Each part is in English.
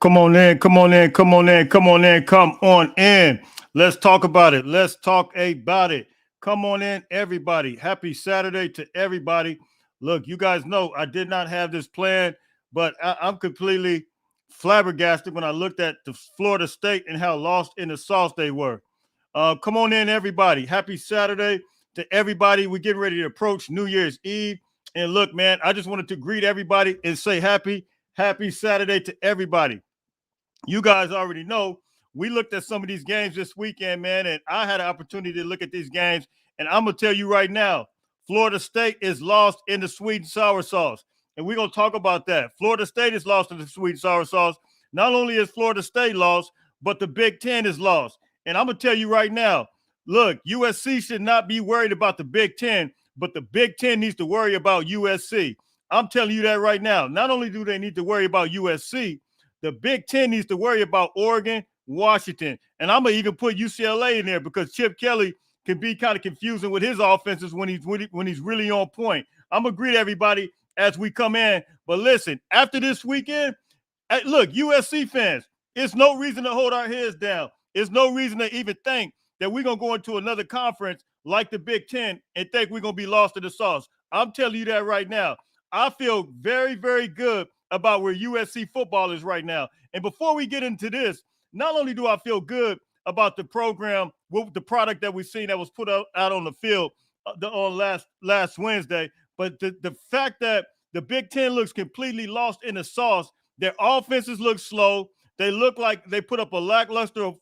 Come on in, come on in, come on in, come on in, come on in. Let's talk about it. Let's talk about it. Come on in, everybody. Happy Saturday to everybody. Look, you guys know I did not have this plan, but I'm completely flabbergasted when I looked at the Florida State and how lost in the sauce they were. Come on in, everybody. Happy Saturday to everybody. We're getting ready to approach New Year's Eve. And look, man, I just wanted to greet everybody and say happy Saturday to everybody. You guys already know we looked at some of these games this weekend, man, and I had an opportunity to look at these games. And I'm going to tell you right now, Florida State is lost in the sweet and sour sauce. And we're going to talk about that. Florida State is lost in the sweet and sour sauce. Not only is Florida State lost, but the Big Ten is lost. And I'm going to tell you right now, look, USC should not be worried about the Big Ten, but the Big Ten needs to worry about USC. I'm telling you that right now. Not only do they need to worry about USC, the Big Ten needs to worry about Oregon, Washington. And I'm going to even put UCLA in there because Chip Kelly can be kind of confusing with his offenses when he's really on point. I'm going to greet everybody as we come in. But listen, after this weekend, look, USC fans, it's no reason to hold our heads down. It's no reason to even think that we're going to go into another conference like the Big Ten and think we're going to be lost in the sauce. I'm telling you that right now. I feel very, very good about where USC football is right now. And before we get into this, not only do I feel good about the program, with the product that we've seen that was put out on the field on last Wednesday, but the fact that the Big Ten looks completely lost in the sauce. Their offenses look slow. They look like they put up a lackluster,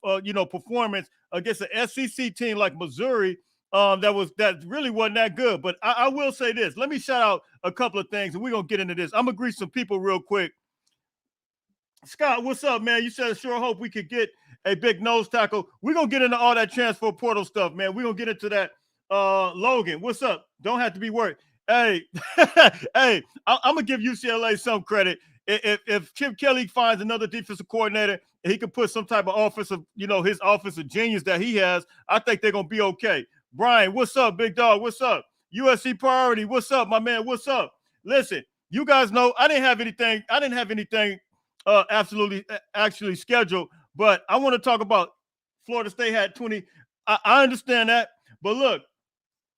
performance against an SEC team like Missouri. That really wasn't that good. But I will say this. Let me shout out a couple of things, and we're gonna get into this. I'm gonna greet some people real quick. Scott, what's up, man? You said sure hope we could get a big nose tackle. We're gonna get into all that transfer portal stuff, man. We're gonna get into that. Logan, what's up? Don't have to be worried. Hey, hey, I'm gonna give UCLA some credit. If Chip Kelly finds another defensive coordinator and he can put some type of offensive, his offensive genius that he has, I think they're gonna be okay. Brian, what's up, big dog? What's up? USC priority. What's up, my man? What's up? Listen, you guys know I didn't have anything actually scheduled, but I want to talk about Florida State had 20. I understand that, but look,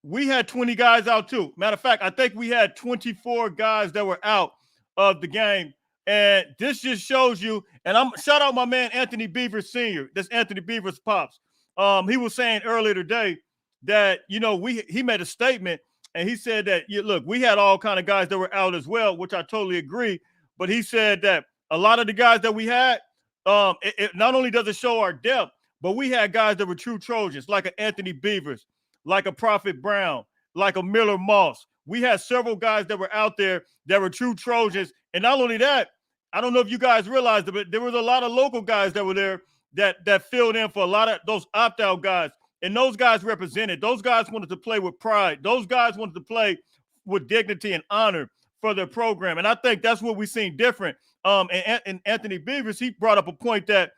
we had 20 guys out too. Matter of fact, I think we had 24 guys that were out of the game. And this just shows you, and I'm shout out my man Anthony Beavers Sr. That's Anthony Beavers' pops. He was saying earlier today that he made a statement and he said that look, we had all kind of guys that were out as well, which I totally agree. But he said that a lot of the guys that we had, it not only does it show our depth, but we had guys that were true Trojans, like an Anthony Beavers, like a Prophet Brown, like a Miller Moss. We had several guys that were out there that were true Trojans. And not only that, I don't know if you guys realized it, but there was a lot of local guys that were there that filled in for a lot of those opt-out guys. And those guys represented. Those guys wanted to play with pride. Those guys wanted to play with dignity and honor for their program. And I think that's what we've seen different. And Anthony Beavers, he brought up a point that,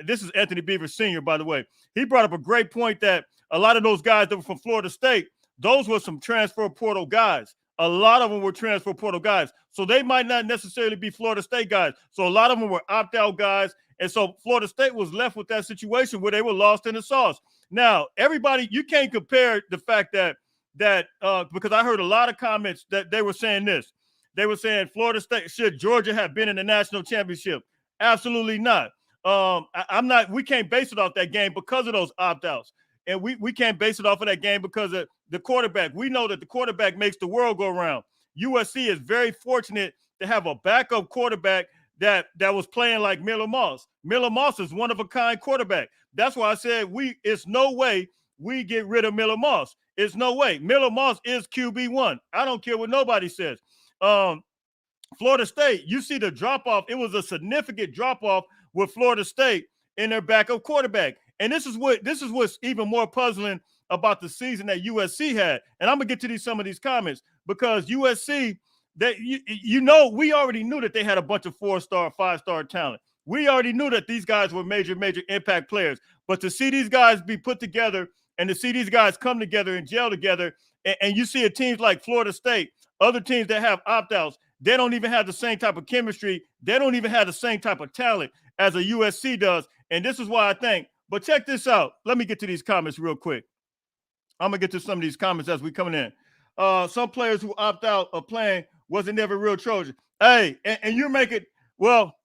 this is Anthony Beavers Sr., by the way. He brought up a great point that a lot of those guys that were from Florida State, those were some transfer portal guys. A lot of them were transfer portal guys. So they might not necessarily be Florida State guys. So a lot of them were opt-out guys. And so Florida State was left with that situation where they were lost in the sauce. Now, everybody, you can't compare the fact that because I heard a lot of comments that they were saying this. They were saying Florida State, should Georgia have been in the national championship? Absolutely not. We can't base it off that game because of those opt-outs. And we can't base it off of that game because of the quarterback. We know that the quarterback makes the world go round. USC is very fortunate to have a backup quarterback that was playing like Miller Moss. Miller Moss is one of a kind quarterback. That's why I said it's no way we get rid of Miller Moss. It's no way. Miller Moss is QB1. I don't care what nobody says. Florida State, you see the drop-off. It was a significant drop-off with Florida State in their backup quarterback. And this is what's even more puzzling about the season that USC had. And I'm gonna get to some of these comments because USC, we already knew that they had a bunch of 4-star, 5-star talent. We already knew that these guys were major impact players. But to see these guys be put together and to see these guys come together and gel together, and you see a teams like Florida State, other teams that have opt-outs, they don't even have the same type of chemistry. They don't even have the same type of talent as a USC does. And this is why I think, but check this out. Let me get to these comments real quick. I'm going to get to some of these comments as we coming in. Some players who opt out of playing wasn't never real Trojan. Hey, and you make it, well,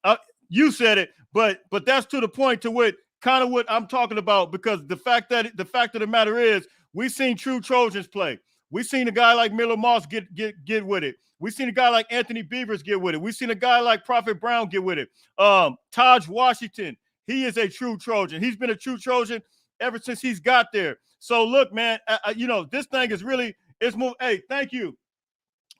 you said it, but that's to the point to what kind of what I'm talking about, because the fact of the matter is we've seen true Trojans play. We've seen a guy like Miller Moss get with it. We've seen a guy like Anthony Beavers get with it. We've seen a guy like Prophet Brown get with it. Taj Washington, he is a true Trojan. He's been a true Trojan ever since he's got there. So look, man, this thing is really, it's moving. Hey, thank you.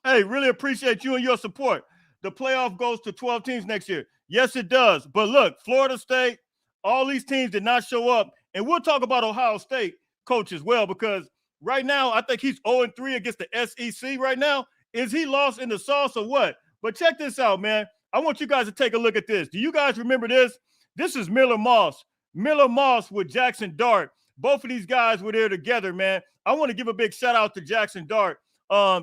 Hey, really appreciate you and your support. The playoff goes to 12 teams next year. Yes, it does. But look, Florida State, all these teams did not show up. And we'll talk about Ohio State coach as well, because right now I think he's 0-3 against the SEC right now. Is he lost in the sauce or what? But check this out, man. I want you guys to take a look at this. Do you guys remember this? This is Miller Moss. Miller Moss with Jackson Dart. Both of these guys were there together, man. I want to give a big shout out to Jackson Dart.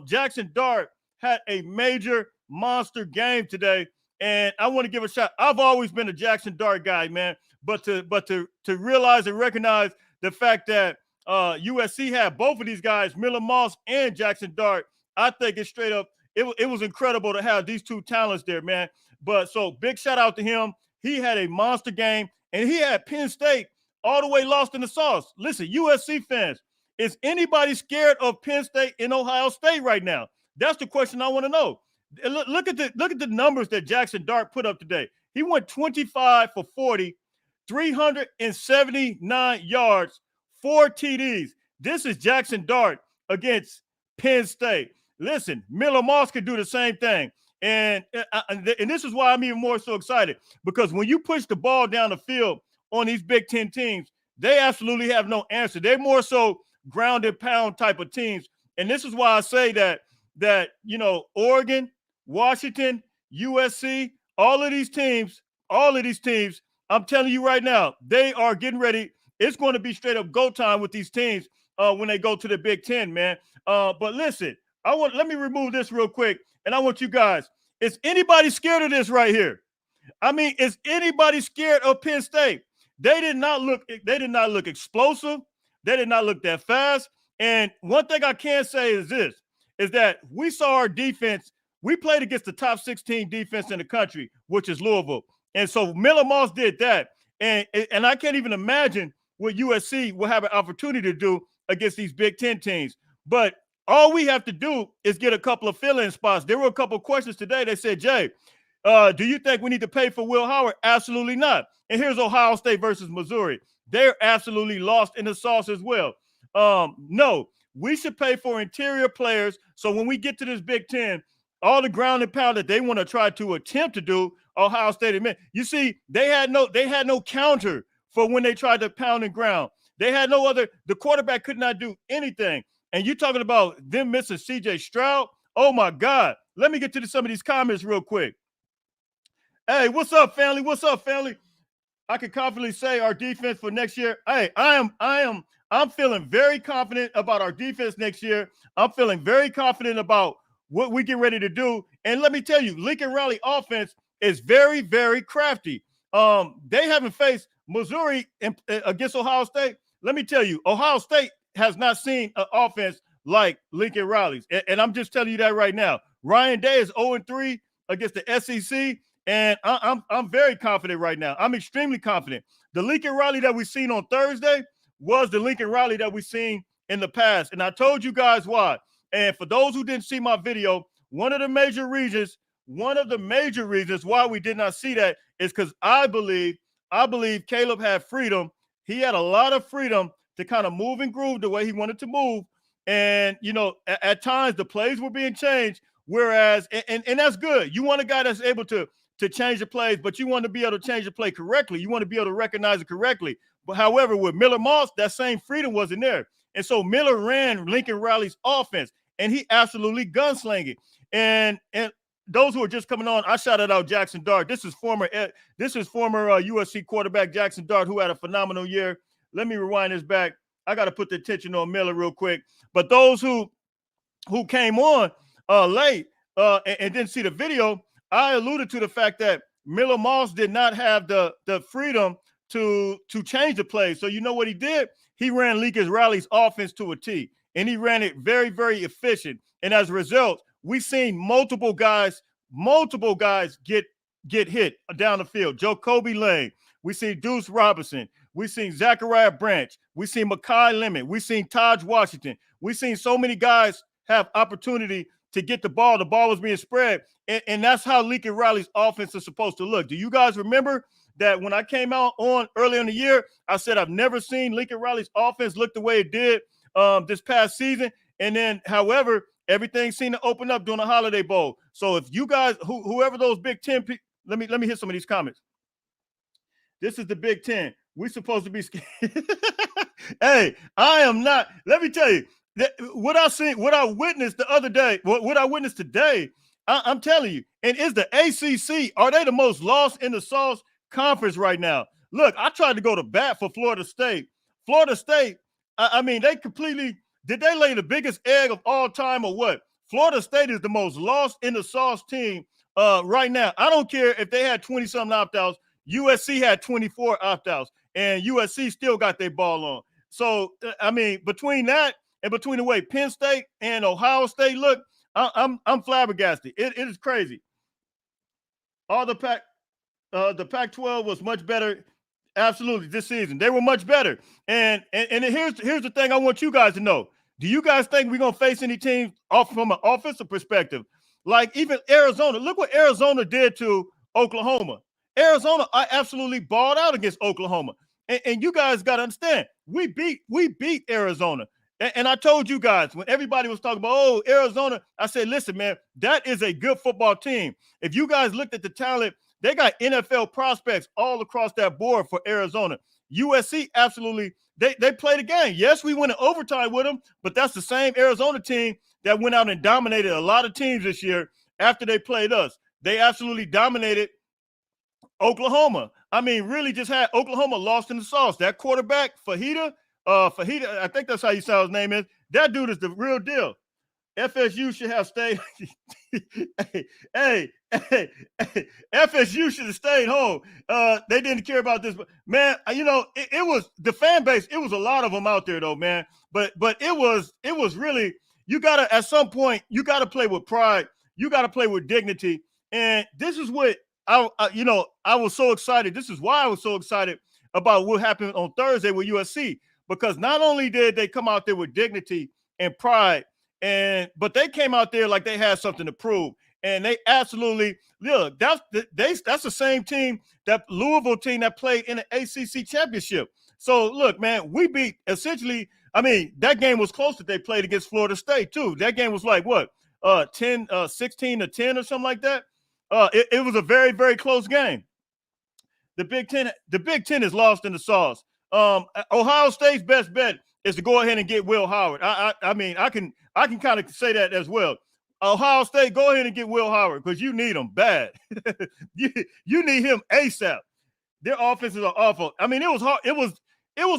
Jackson Dart had a major monster game today, and I want to give a shout. I've always been a Jackson Dart guy, man. But to realize and recognize the fact that USC had both of these guys, Miller Moss and Jackson Dart, I think it's straight up. It was incredible to have these two talents there, man. But so big shout out to him. He had a monster game, and he had Penn State all the way lost in the sauce. Listen, USC fans, is anybody scared of Penn State and Ohio State right now? That's the question I want to know. Look at the numbers that Jackson Dart put up today. He went 25 for 40, 379 yards, 4 TDs. This is Jackson Dart against Penn State. Listen, Miller Moss can do the same thing. And this is why I'm even more so excited, because when you push the ball down the field on these Big Ten teams, they absolutely have no answer. They're more so ground and pound type of teams. And this is why I say that Oregon, Washington, USC, all of these teams, I'm telling you right now, they are getting ready. It's going to be straight up go time with these teams when they go to the Big Ten, man. But listen, let me remove this real quick, and I want you guys, is anybody scared of this right here? I mean, is anybody scared of Penn State? They did not look explosive. They did not look that fast. And one thing I can say is this, is that we saw our defense. We played against the top 16 defense in the country, which is Louisville. And so Miller Moss did that. And I can't even imagine what USC will have an opportunity to do against these Big Ten teams. But all we have to do is get a couple of fill-in spots. There were a couple of questions today. They said, Jay, do you think we need to pay for Will Howard? Absolutely not. And here's Ohio State versus Missouri. They're absolutely lost in the sauce as well. No, we should pay for interior players. So when we get to this Big Ten, all the ground and pound that they want to try to attempt to do, Ohio State admit. You see, they had no counter for when they tried to pound and ground. They had no other. The quarterback could not do anything. And you're talking about them missing C.J. Stroud? Oh, my God. Let me get to some of these comments real quick. Hey, what's up, family? What's up, family? I can confidently say our defense for next year. Hey, I'm feeling very confident about our defense next year. I'm feeling very confident about what we get ready to do. And let me tell you, Lincoln Riley offense is very, very crafty. They haven't faced Missouri against Ohio State. Let me tell you, Ohio State has not seen an offense like Lincoln Riley's. And I'm just telling you that right now. Ryan Day is 0-3 against the SEC. And I'm very confident right now. I'm extremely confident. The Lincoln Riley that we've seen on Thursday was the Lincoln Riley that we've seen in the past. And I told you guys why. And for those who didn't see my video, one of the major reasons why we did not see that is because I believe Caleb had freedom. He had a lot of freedom to kind of move and groove the way he wanted to move. And, at times the plays were being changed, whereas, and that's good. You want a guy that's able to change the plays, but you want to be able to change the play correctly. You want to be able to recognize it correctly. But however, with Miller Moss, that same freedom wasn't there. And so Miller ran Lincoln Riley's offense, and he absolutely gunslinging. And those who are just coming on, I shouted out Jackson Dart. This is former USC quarterback Jackson Dart, who had a phenomenal year. Let me rewind this back. I got to put the attention on Miller real quick. But those who came on late, and didn't see the video, I alluded to the fact that Miller Moss did not have the freedom to change the play. So you know what he did? He ran Lincoln Riley's offense to a T, and he ran it very, very efficient. And as a result, we've seen multiple guys get hit down the field. Jacoby Lane. We see Deuce Robinson. We seen Zachariah Branch. We seen Mekhi Lemon. We seen Taj Washington. We seen so many guys have opportunity to get the ball. The ball was being spread, and that's how Lincoln Riley's offense is supposed to look. Do you guys remember that when I came out on earlier in the year, I said I've never seen Lincoln Riley's offense look the way it did this past season? And then, however, everything seemed to open up during the Holiday Bowl. So if you guys, whoever those Big Ten, let me hit some of these comments. This is the Big Ten. We're supposed to be scared. Hey, I am not. Let me tell you, what I witnessed the other day, what I witnessed today, I'm telling you, and is the ACC, are they the most lost in the sauce conference right now? Look, I tried to go to bat for Florida State. Florida State, I mean, they completely, did they lay the biggest egg of all time or what? Florida State is the most lost in the sauce team right now. I don't care if they had 20-something opt-outs. USC had 24 opt-outs, and USC still got their ball on. So, I mean, between that and between the way Penn State and Ohio State look, I'm flabbergasted. It is crazy. All the Pac-12 was much better, absolutely, this season. They were much better. And here's the thing I want you guys to know. Do you guys think we're going to face any teams from an offensive perspective? Like even Arizona. Look what Arizona did to Oklahoma. Arizona, I absolutely balled out against Oklahoma. And you guys got to understand, we beat Arizona. And I told you guys, when everybody was talking about, oh, Arizona, I said, listen, man, that is a good football team. If you guys looked at the talent, they got NFL prospects all across that board for Arizona. USC, absolutely, they played a game. Yes, we went in overtime with them, but that's the same Arizona team that went out and dominated a lot of teams this year after they played us. They absolutely dominated Oklahoma. I mean, really just had Oklahoma lost in the sauce. That quarterback, Fajita, I think that's how you say his name is. That dude is the real deal. FSU should have stayed. hey, FSU should have stayed home. They didn't care about this. But man, you know, it was the fan base. It was a lot of them out there, though, man. But it was really, you gotta, at some point, you gotta play with pride. You gotta play with dignity. And this is what I was so excited. This is why I was so excited about what happened on Thursday with USC, because not only did they come out there with dignity and pride, but they came out there like they had something to prove. And they absolutely, look, that's the same team, that Louisville team that played in the ACC championship. So look, man, we beat essentially, I mean, that game was close that they played against Florida State too. That game was like what, 16-10 or something like that. It was a very, very close game. The Big Ten is lost in the sauce. Ohio State's best bet is to go ahead and get Will Howard. I mean, I can kind of say that as well. Ohio State, go ahead and get Will Howard because you need him bad. you need him ASAP. Their offenses are awful. I mean, it was hard. It was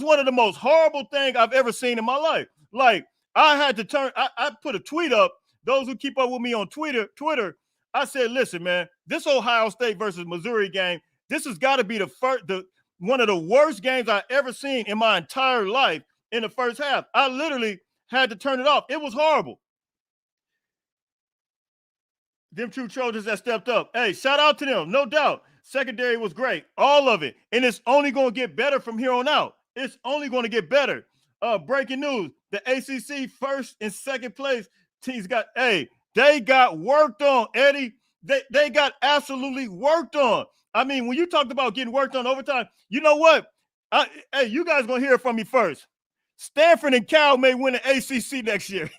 one of the most horrible things I've ever seen in my life. Like, I had to turn. I put a tweet up. Those who keep up with me on Twitter, I said, listen, man, this Ohio State versus Missouri game, this has got to be one of the worst games I've ever seen in my entire life in the first half. I literally had to turn it off. It was horrible. Them true Trojans that stepped up. Hey, shout out to them, no doubt. Secondary was great, all of it. And it's only going to get better from here on out. It's only going to get better. Breaking news, the ACC first and second place teams they got worked on, Eddie. They got absolutely worked on. I mean, when you talked about getting worked on overtime, you know what? Hey, you guys going to hear it from me first. Stanford and Cal may win the ACC next year.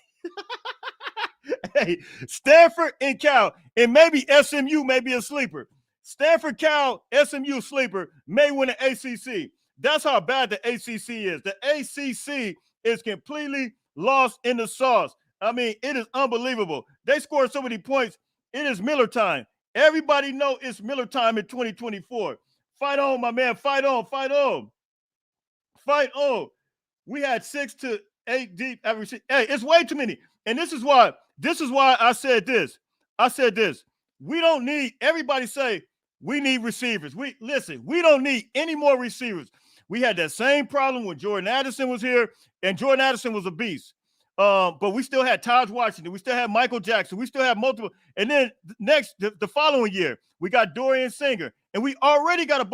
Hey, Stanford and Cal, and maybe SMU may be a sleeper. Stanford, Cal, SMU sleeper may win the ACC. That's how bad the ACC is. The ACC is completely lost in the sauce. I mean, it is unbelievable. They scored so many points. It is Miller time. Everybody know it's Miller time in 2024. Fight on, my man. Fight on. Fight on. Fight on. We had 6 to 8 deep. Hey, it's way too many. And this is why I said this. I said this. We don't need, everybody say, we need receivers. We don't need any more receivers. We had that same problem when Jordan Addison was here, and Jordan Addison was a beast. But we still had Taj Washington. We still had Michael Jackson. We still had multiple. And then the following year, we got Dorian Singer. And we already got a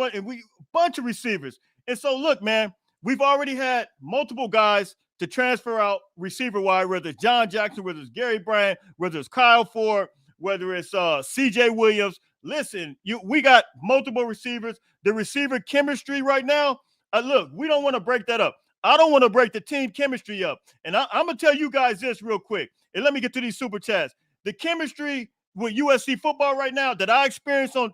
bunch of receivers. And so, look, man, we've already had multiple guys to transfer out receiver-wise, whether it's John Jackson, whether it's Gary Bryant, whether it's Kyle Ford, whether it's C.J. Williams. Listen, we got multiple receivers. The receiver chemistry right now, look, we don't want to break that up. I don't want to break the team chemistry up. And I'm going to tell you guys this real quick. And let me get to these super chats. The chemistry with USC football right now that I experienced on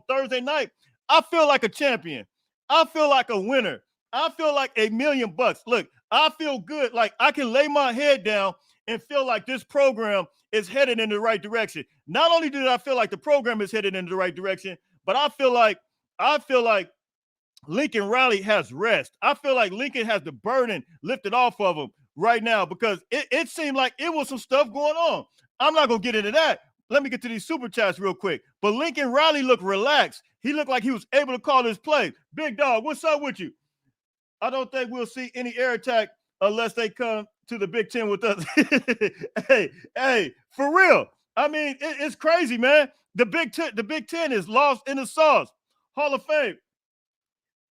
Thursday night, I feel like a champion. I feel like a winner. I feel like $1 million. Look, I feel good. Like I can lay my head down and feel like this program is headed in the right direction. Not only did I feel like the program is headed in the right direction, but I feel like Lincoln Riley has rest. I feel like Lincoln has the burden lifted off of him right now because it seemed like it was some stuff going on. I'm not going to get into that. Let me get to these super chats real quick. But Lincoln Riley looked relaxed. He looked like he was able to call his play. Big dog, what's up with you? I don't think we'll see any air attack unless they come to the Big Ten with us. hey, for real. I mean, it's crazy, man. The Big Ten is lost in the sauce. Hall of Fame.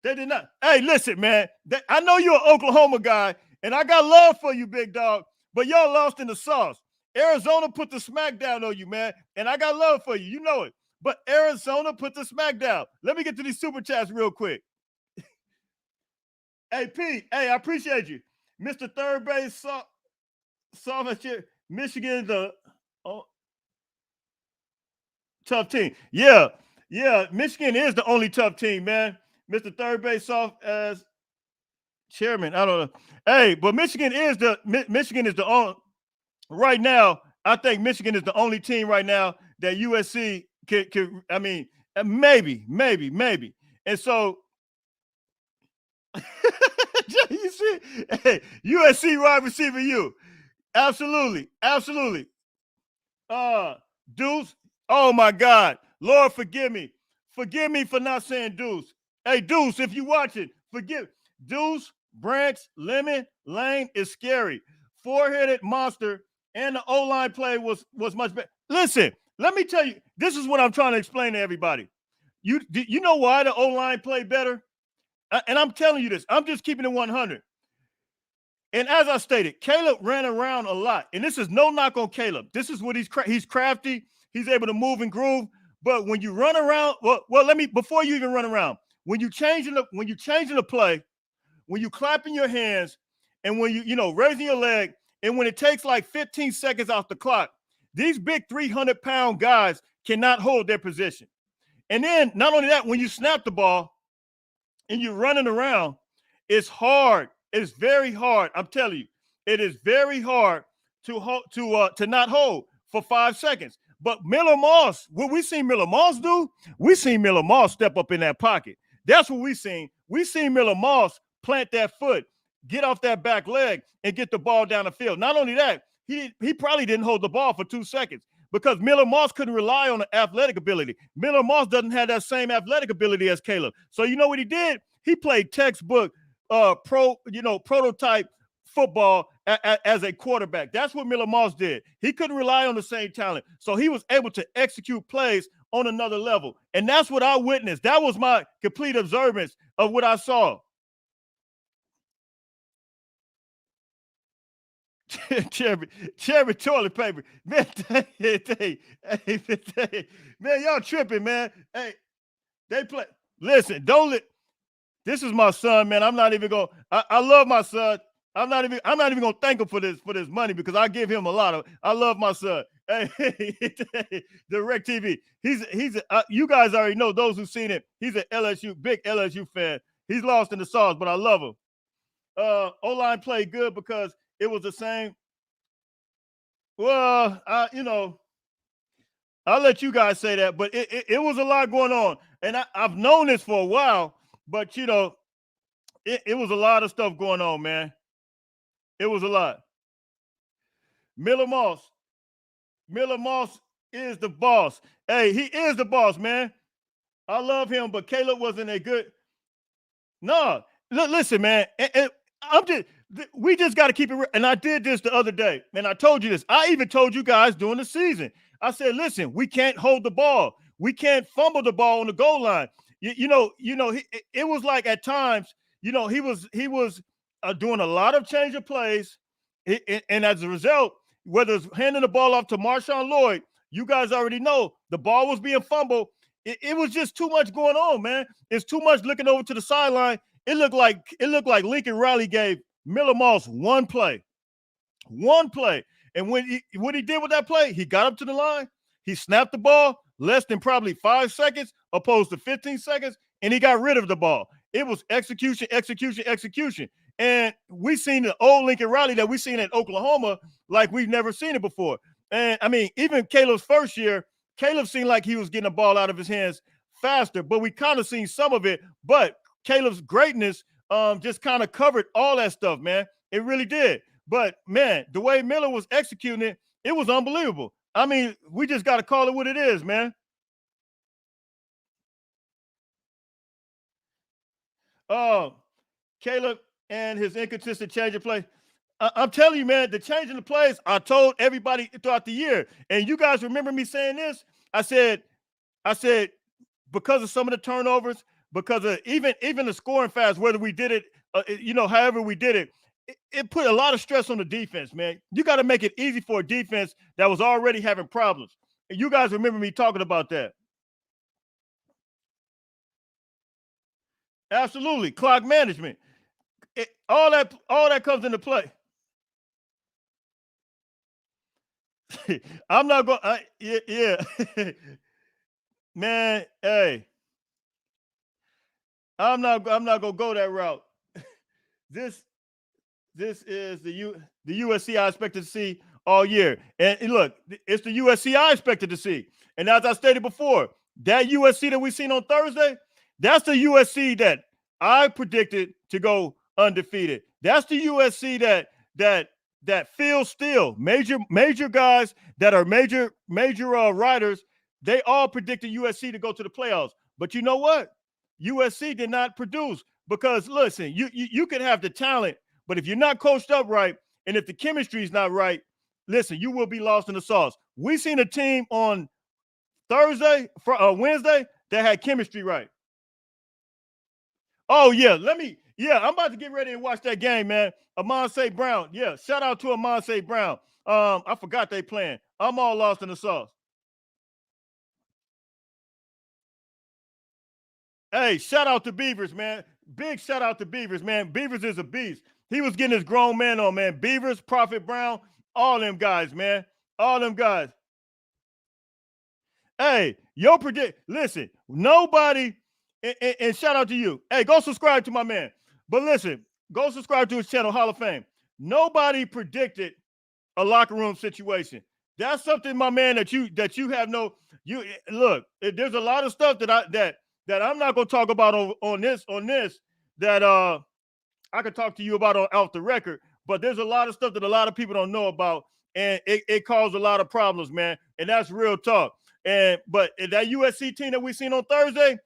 They did not. Hey, listen, man. I know you're an Oklahoma guy, and I got love for you, big dog, but y'all lost in the sauce. Arizona put the smack down on you, man, and I got love for you. You know it. But Arizona put the smack down. Let me get to these super chats real quick. Hey, Pete. Hey, I appreciate you. Mr. Third Base, soft here. Michigan, the tough team. Yeah. Michigan is the only tough team, man. Mr. Third Base soft as chairman. I don't know. Hey, but Michigan is the only right now. I think Michigan is the only team right now that USC can I mean, maybe. And so you see, hey, USC wide receiver you. Absolutely. Deuce. Oh my God. Lord, forgive me. Forgive me for not saying Deuce. Hey, Deuce, if you watching, forgive. Deuce, Branch, Lemon, Lane is scary. Four-headed monster, and the O-line play was much better. Listen, let me tell you, this is what I'm trying to explain to everybody. You know why the O-line played better? And I'm telling you this. I'm just keeping it 100. And as I stated, Caleb ran around a lot. And this is no knock on Caleb. This is what he's crafty. He's able to move and groove. But when you run around, before you even run around, when you changing the play, when you clapping your hands, and when you raising your leg, and when it takes like 15 seconds off the clock, these big 300-pound guys cannot hold their position. And then not only that, when you snap the ball and you're running around, it's hard. It's very hard. I'm telling you, it is very hard to not hold for 5 seconds. But Miller Moss, what we seen Miller Moss do, we seen Miller Moss step up in that pocket. That's what we seen. We seen Miller Moss plant that foot, get off that back leg, and get the ball down the field. Not only that, he probably didn't hold the ball for 2 seconds because Miller Moss couldn't rely on the athletic ability. Miller Moss doesn't have that same athletic ability as Caleb. So you know what he did? He played textbook prototype football as a quarterback. That's what Miller Moss did. He couldn't rely on the same talent. So he was able to execute plays on another level. And that's what I witnessed. That was my complete observance of what I saw. Cherry toilet paper. Man, man, y'all tripping, man. Hey, they play. Listen, this is my son, man. I'm not even going. I love my son. I'm not even going to thank him for this money because I give him a lot of. I love my son. Hey, Direct TV. He's you guys already know, those who've seen it. He's a big LSU fan. He's lost in the sauce, but I love him. O-line played good because it was the same. Well, I'll let you guys say that, but it was a lot going on, and I've known this for a while, but it was a lot of stuff going on, man. It was a lot. Miller Moss is the boss. Hey, he is the boss, man. I love him, but Caleb wasn't a good. No, listen, man. We just got to keep it real. And I did this the other day, and I told you this. I even told you guys during the season. I said, listen, we can't hold the ball. We can't fumble the ball on the goal line. It was like at times, he was doing a lot of change of plays, and as a result, whether it's handing the ball off to Marshawn Lloyd, you guys already know the ball was being fumbled. It was just too much going on, man. It's too much looking over to the sideline. It looked like Lincoln Riley gave Miller Moss one play. And what he did with that play, he got up to the line, he snapped the ball less than probably 5 seconds, opposed to 15 seconds, and he got rid of the ball. It was execution. And we seen the old Lincoln Riley that we seen at Oklahoma like we've never seen it before. And I mean, even Caleb's first year, Caleb seemed like he was getting the ball out of his hands faster, but we kind of seen some of it. But Caleb's greatness just kind of covered all that stuff, man. It really did. But, man, the way Miller was executing it, it was unbelievable. I mean, we just got to call it what it is, man. Caleb and his inconsistent change of play. I'm telling you, man, the change in the plays, I told everybody throughout the year. And you guys remember me saying this? I said, because of some of the turnovers, because of even the scoring fast, whether we did it, however we did it, it put a lot of stress on the defense, man. You got to make it easy for a defense that was already having problems. And you guys remember me talking about that. Absolutely. Clock management. All that comes into play. I'm not going yeah. Man, hey. I'm not going to go that route. This is the USC I expected to see all year. And look, it's the USC I expected to see. And as I stated before, that USC that we seen on Thursday, that's the USC that I predicted to go undefeated. That's the USC that feels still. Major guys that are major writers, they all predicted USC to go to the playoffs. But you know what? USC did not produce because, listen, you can have the talent, but if you're not coached up right and if the chemistry is not right, listen, you will be lost in the sauce. We seen a team on Wednesday that had chemistry right. Oh, yeah, I'm about to get ready and watch that game, man. Amon St. Brown. Yeah, shout out to Amon St. Brown. I forgot they playing. I'm all lost in the sauce. Hey, shout out to Beavers, man. Big shout out to Beavers, man. Beavers is a beast. He was getting his grown man on, man. Beavers, Prophet Brown, all them guys, man. All them guys. Hey, listen, nobody, and shout out to you. Hey, go subscribe to my man. But listen, go subscribe to his channel, Hall of Fame. Nobody predicted a locker room situation. That's something, my man, that you have look, there's a lot of stuff that I'm not going to talk about on this that I could talk to you about off the record, but there's a lot of stuff that a lot of people don't know about, and it caused a lot of problems, man, and that's real talk. But that USC team that we seen on Thursday,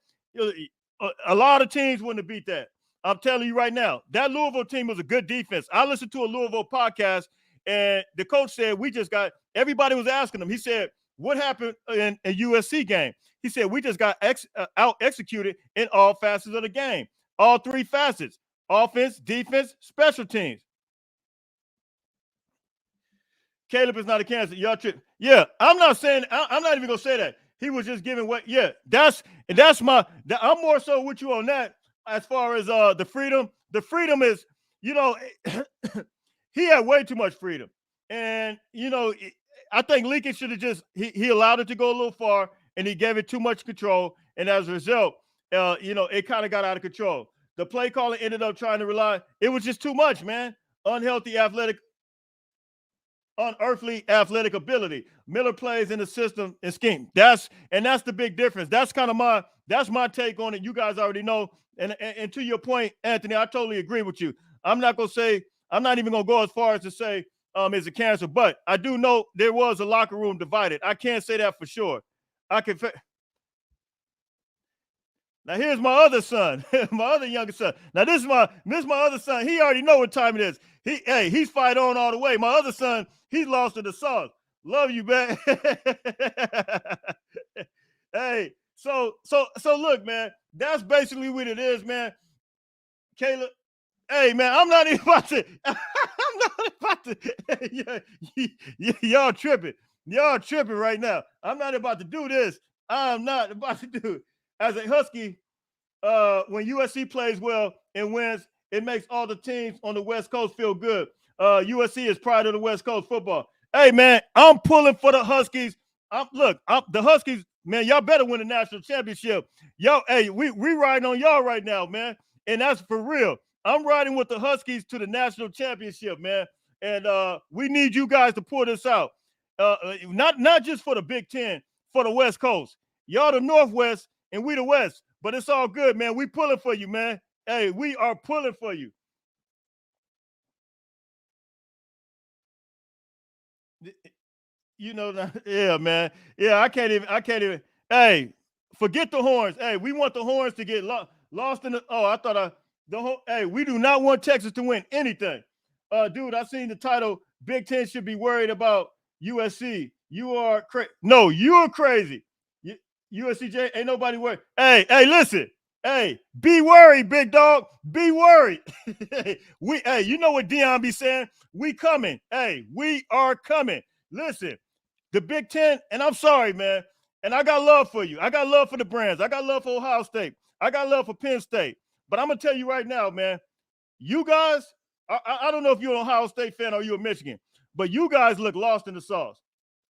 a lot of teams wouldn't have beat that. I'm telling you right now, that Louisville team was a good defense. I listened to a Louisville podcast, and the coach said everybody was asking him. He said, what happened in a USC game? He said, we just got out-executed in all facets of the game. All three facets: offense, defense, special teams. Caleb is not a candidate. Y'all yeah, I'm not saying, I'm not even going to say that. He was just giving what, yeah, I'm more so with you on that as far as the freedom. The freedom is, he had way too much freedom. And, I think Lincoln should have he allowed it to go a little far, and he gave it too much control. And as a result, it kind of got out of control. The play caller ended up trying to rely. It was just too much, man. Unearthly athletic ability. Miller plays in the system and scheme. That's the big difference. That's my take on it. You guys already know. And to your point, Anthony, I totally agree with you. I'm not even gonna go as far as to say is a cancer. But I do know there was a locker room divided. I can't say that for sure. Now here's my other son, my other younger son. Now this is my other son. He already know what time it is. He's fight on all the way. My other son, he's lost to the sauce. Love you, man. Hey, so look, man. That's basically what it is, man. Caleb. Hey, man, I'm not even about to. I'm not about to. Y'all tripping. Y'all tripping right now. I'm not about to do this. I'm not about to do it. As a Husky, when USC plays well and wins, it makes all the teams on the West Coast feel good. USC is pride of the West Coast football. Hey, man, I'm pulling for the Huskies. The Huskies, man, y'all better win the national championship. Y'all, hey, we riding on y'all right now, man, and that's for real. I'm riding with the Huskies to the national championship, man, and we need you guys to pull this out. Not just for the Big Ten, for the West Coast. Y'all the Northwest and we the West, but it's all good, man. We pulling for you, man. Hey, we are pulling for you. You know, yeah, man. Yeah, I can't even. Hey, forget the horns. Hey, we want the horns to get lost in the. Oh, I thought hey, we do not want Texas to win anything. Dude, I seen the title. Big Ten should be worried about USC. You are crazy. No, you are crazy. USCJ ain't nobody worried. Hey, listen. Hey, be worried, big dog. Be worried. Hey, you know what Dion be saying? We coming. Hey, we are coming. Listen, the Big Ten, and I'm sorry, man. And I got love for you. I got love for the Brands. I got love for Ohio State. I got love for Penn State. But I'm gonna tell you right now, man. You guys, I don't know if you're an Ohio State fan or you're a Michigan, but you guys look lost in the sauce.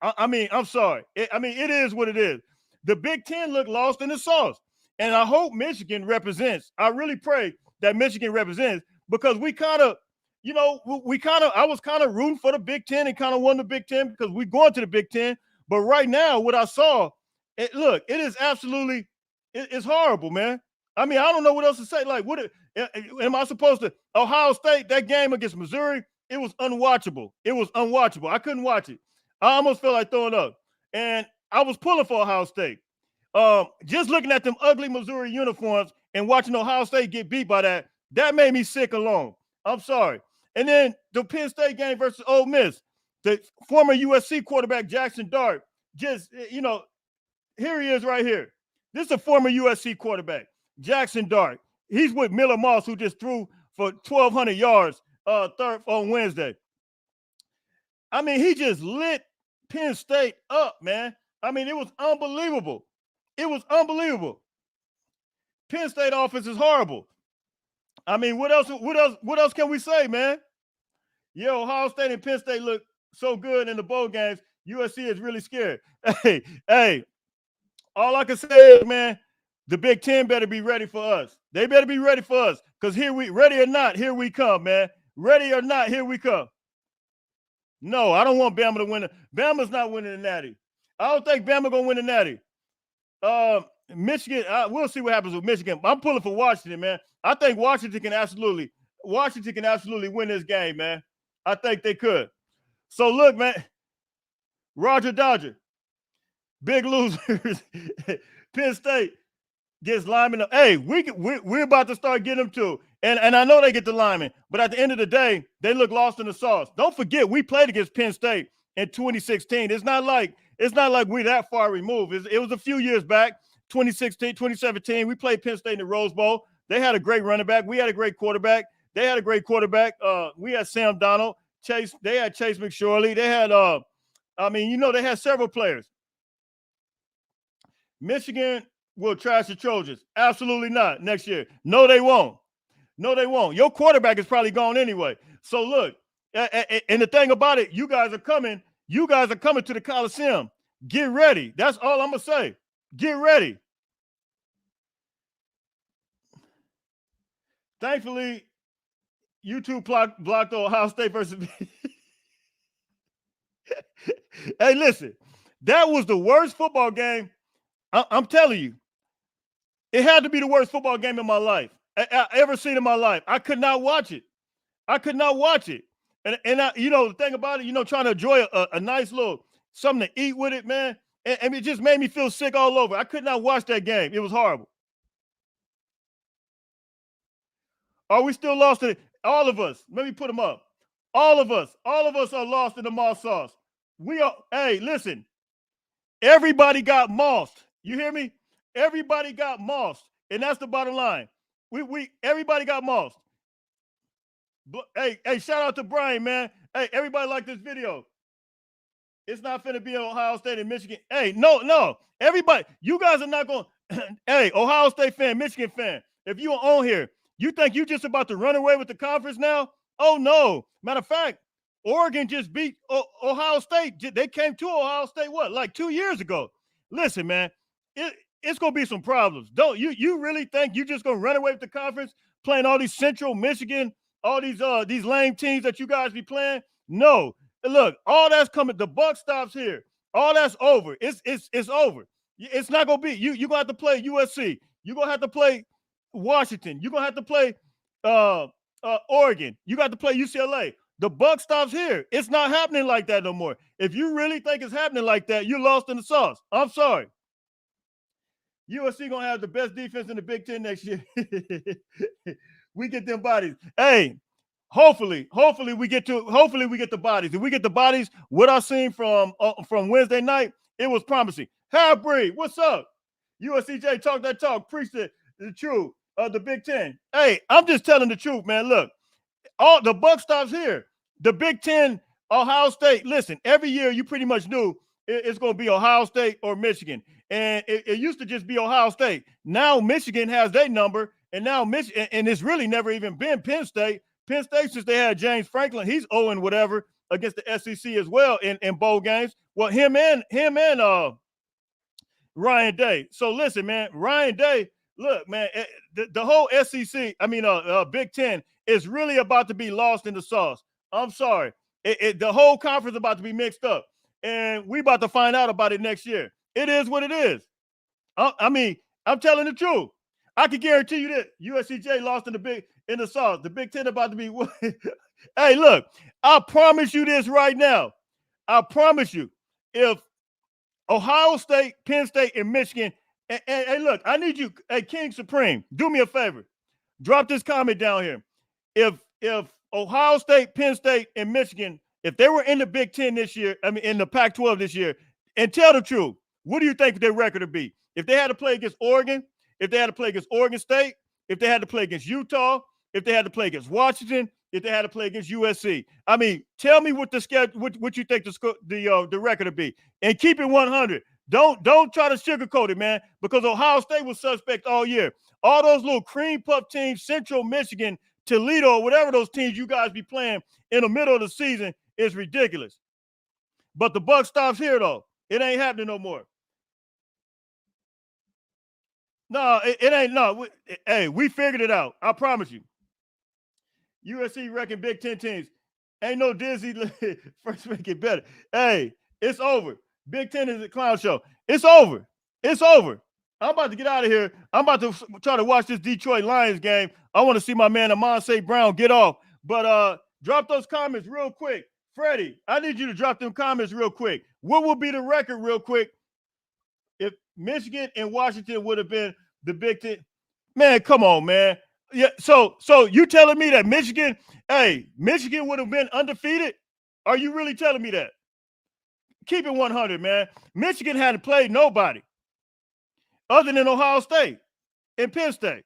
I mean, I'm sorry. It is what it is. The Big Ten look lost in the sauce. And I hope Michigan represents. I really pray that Michigan represents because we kind of, I was kind of rooting for the Big Ten and kind of won the Big Ten because we're going to the Big Ten. But right now, what I saw, it is absolutely, it's horrible, man. I mean, I don't know what else to say. Like, am I supposed to? Ohio State, that game against Missouri, it was unwatchable. It was unwatchable. I couldn't watch it. I almost felt like throwing up. And I was pulling for Ohio State. Just looking at them ugly Missouri uniforms and watching Ohio State get beat by that made me sick alone. I'm sorry. And then the Penn State game versus Ole Miss, the former USC quarterback Jackson Dart, just, here he is right here. This is a former USC quarterback, Jackson Dart. He's with Miller Moss, who just threw for 1,200 yards on Wednesday. I mean, he just lit Penn State up, man. I mean, it was unbelievable. It was unbelievable. Penn State offense is horrible. I mean, what else can we say, man? Yo, Ohio State and Penn State look so good in the bowl games. USC is really scared. Hey, all I can say is, man, the Big Ten better be ready for us. They better be ready for us because ready or not, here we come, man. Ready or not, here we come. No, I don't want Bama to win. Bama's not winning the Natty. I don't think Bama gonna win the Natty. Michigan, we'll see what happens with Michigan. I'm pulling for Washington, man. I think Washington can absolutely win this game, man. I think they could. So look, man, Roger Dodger, big losers. Penn State gets linemen. Hey, we're about to start getting them too. And I know they get the linemen, but at the end of the day, they look lost in the sauce. Don't forget, we played against Penn State in 2016. It's not like we're that far removed. It was a few years back, 2016, 2017. We played Penn State in the Rose Bowl. They had a great running back. We had a great quarterback. They had a great quarterback. We had Sam Donald, Chase. They had Chase McSorley. They had, they had several players. Michigan will trash the Trojans. Absolutely not next year. No, they won't. No, they won't. Your quarterback is probably gone anyway. So look, and the thing about it, you guys are coming. You guys are coming to the Coliseum. Get ready. That's all I'm going to say. Get ready. Thankfully, YouTube blocked Ohio State versus. Hey, listen, that was the worst football game. I'm telling you, it had to be the worst football game in my life I ever seen in my life. I could not watch it. And I, the thing about it, trying to enjoy a nice little something to eat with it, man. And it just made me feel sick all over. I could not watch that game. It was horrible. Are we still lost in it? All of us. Let me put them up. All of us are lost in the moss sauce. We are. Hey, listen. Everybody got mossed. You hear me? Everybody got mossed, and that's the bottom line. Everybody got mossed. Hey, shout out to Brian, man. Hey, everybody like this video. It's not finna be Ohio State and Michigan. Hey, no. Everybody, you guys are not going. Hey, Ohio State fan, Michigan fan, if you are on here, you think you just about to run away with the conference now? Oh, no. Matter of fact, Oregon just beat Ohio State. They came to Ohio State, like 2 years ago? Listen, man, it's going to be some problems. Don't you really think you just going to run away with the conference playing all these Central Michigan, all these lame teams that you guys be playing? No. Look, all that's coming. The buck stops here. All that's over. It's over. It's not going to be. You're going to have to play USC. You're going to have to play Washington. You're going to have to play Oregon. You got to play UCLA. The buck stops here. It's not happening like that no more. If you really think it's happening like that, you're lost in the sauce. I'm sorry. USC going to have the best defense in the Big Ten next year. We get them bodies. Hey, hopefully we get the bodies. If we get the bodies, what I seen from Wednesday night, it was promising. Half-breed, what's up? USCJ, talk that talk. Preach the truth of the Big Ten. Hey, I'm just telling the truth, man. Look, all the buck stops here. The Big Ten, Ohio State. Listen, every year you pretty much knew it's going to be Ohio State or Michigan. And it used to just be Ohio State. Now Michigan has their number, and now Michigan, and it's really never even been Penn State. Penn State, since they had James Franklin, he's 0 whatever against the SEC as well in bowl games. Well, him and Ryan Day. So listen, man, Ryan Day, look, man, the whole SEC, Big Ten is really about to be lost in the sauce. I'm sorry. The whole conference is about to be mixed up, and we about to find out about it next year. It is what it is. I'm telling the truth. I can guarantee you that USCJ lost in the sauce. The Big Ten about to be. Hey, look, I promise you this right now. I promise you, if Ohio State, Penn State, and Michigan, hey, look, I need you, hey, King Supreme, do me a favor. Drop this comment down here. If Ohio State, Penn State, and Michigan, if they were in the Big Ten this year, in the Pac-12 this year, and tell the truth, what do you think their record would be? If they had to play against Oregon, if they had to play against Oregon State, if they had to play against Utah, if they had to play against Washington, if they had to play against USC. Tell me what the schedule, what you think the record would be, and keep it 100. Don't try to sugarcoat it, man, because Ohio State was suspect all year. All those little cream puff teams, Central Michigan, Toledo, whatever those teams you guys be playing in the middle of the season is ridiculous. But the buck stops here, though. It ain't happening no more. No, it ain't. No, hey, we figured it out. I promise you. USC reckon Big Ten teams. Ain't no Disney. First make it better. Hey, it's over. Big Ten is a clown show. It's over. It's over. I'm about to get out of here. I'm about to try to watch this Detroit Lions game. I want to see my man Amon St. Brown get off. But drop those comments real quick. Freddie, I need you to drop them comments real quick. What will be the record real quick if Michigan and Washington would have been the Big Ten? Man, come on, man. Yeah, so you telling me that Michigan would have been undefeated? Are you really telling me that? Keep it 100, man. Michigan hadn't played nobody other than Ohio State and Penn State.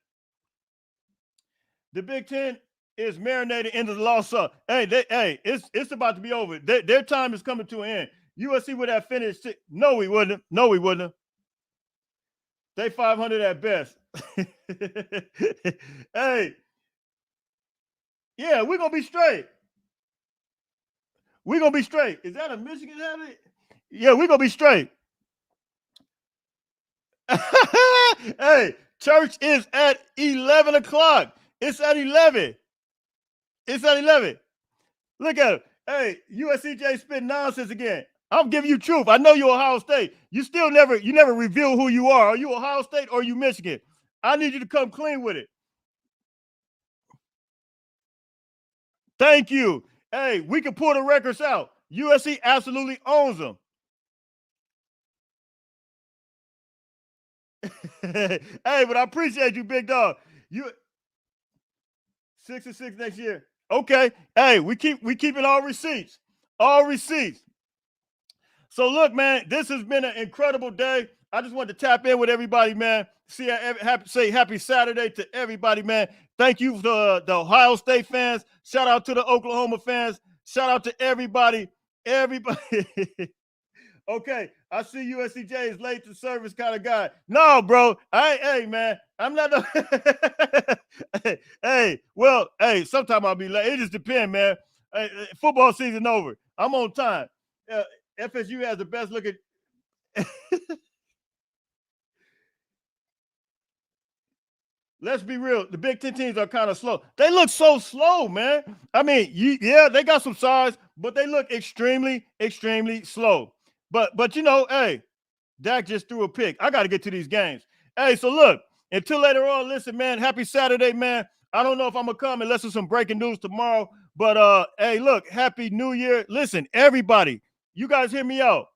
The Big Ten is marinated into the lost sauce. It's about to be over. Their time is coming to an end. USC would have finished. No, we wouldn't. No, we wouldn't. They 500 at best. Hey, yeah, we're gonna be straight. We're gonna be straight. Is that a Michigan habit? Yeah, we're gonna be straight. Hey, church is at 11 o'clock. It's at 11. It's at 11. Look at it. Hey, USCJ spit nonsense again. I'm giving you truth. I know you're Ohio State. You never reveal who you are. Are you Ohio State or are you Michigan? I need you to come clean with it. Thank you. Hey, we can pull the records out. USC absolutely owns them. Hey, but I appreciate you, big dog. You 6-6 next year. Okay. Hey, we keeping all receipts. All receipts. So look, man, this has been an incredible day. I just wanted to tap in with everybody, man. Say happy Saturday to everybody, man. Thank you to the Ohio State fans. Shout out to the Oklahoma fans. Shout out to everybody. Everybody. Okay, I see USCJ is late to service kind of guy. No, bro. Hey, man, I'm not. Hey, sometime I'll be late. It just depends, man. Hey, football season over. I'm on time. FSU has the best looking. Let's be real. The Big Ten teams are kind of slow. They look so slow, man. I mean, they got some size, but they look extremely, extremely slow. But you know, hey, Dak just threw a pick. I got to get to these games. Hey, so look, until later on, listen, man, happy Saturday, man. I don't know if I'm going to come unless there's some breaking news tomorrow. But, hey, look, happy New Year. Listen, everybody, you guys hear me out.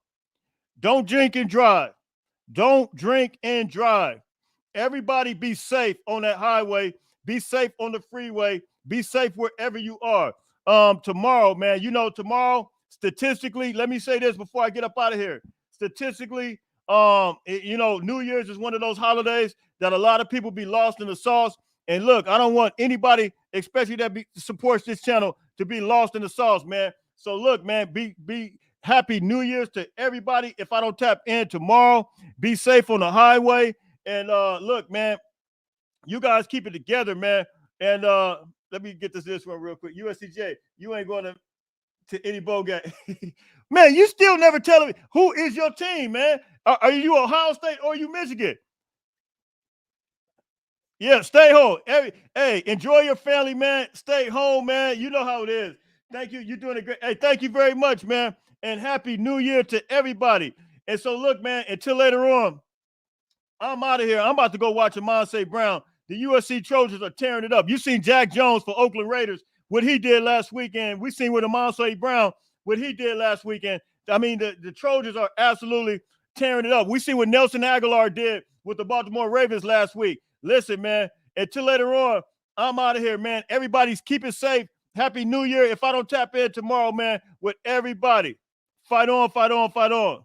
Don't drink and drive. Don't drink and drive. Everybody be safe on that highway. Be safe on the freeway. Be safe wherever you are. Tomorrow, man, tomorrow, statistically, let me say this before I get up out of here. Statistically, New Year's is one of those holidays that a lot of people be lost in the sauce. And look, I don't want anybody, especially that supports this channel, to be lost in the sauce, man. So look, man, be happy New Year's to everybody. If I don't tap in tomorrow, be safe on the highway. And look, man, you guys keep it together, man. And let me get this one real quick. USCJ, you ain't going to any bowl game. Man, you still never telling me who is your team, man. Are you Ohio State or are you Michigan? Yeah, stay home. Hey, enjoy your family, man. Stay home, man. You know how it is. Thank you. You're doing a great. Hey, thank you very much, man. And happy New Year to everybody. And so, look, man, until later on, I'm out of here. I'm about to go watch Amon St. Brown. The USC Trojans are tearing it up. You seen Jack Jones for Oakland Raiders, what he did last weekend. We seen with Amon St. Brown, what he did last weekend. I mean, the Trojans are absolutely tearing it up. We see what Nelson Aguilar did with the Baltimore Ravens last week. Listen, man, until later on, I'm out of here, man. Everybody's keep it safe. Happy New Year. If I don't tap in tomorrow, man, with everybody, fight on, fight on, fight on.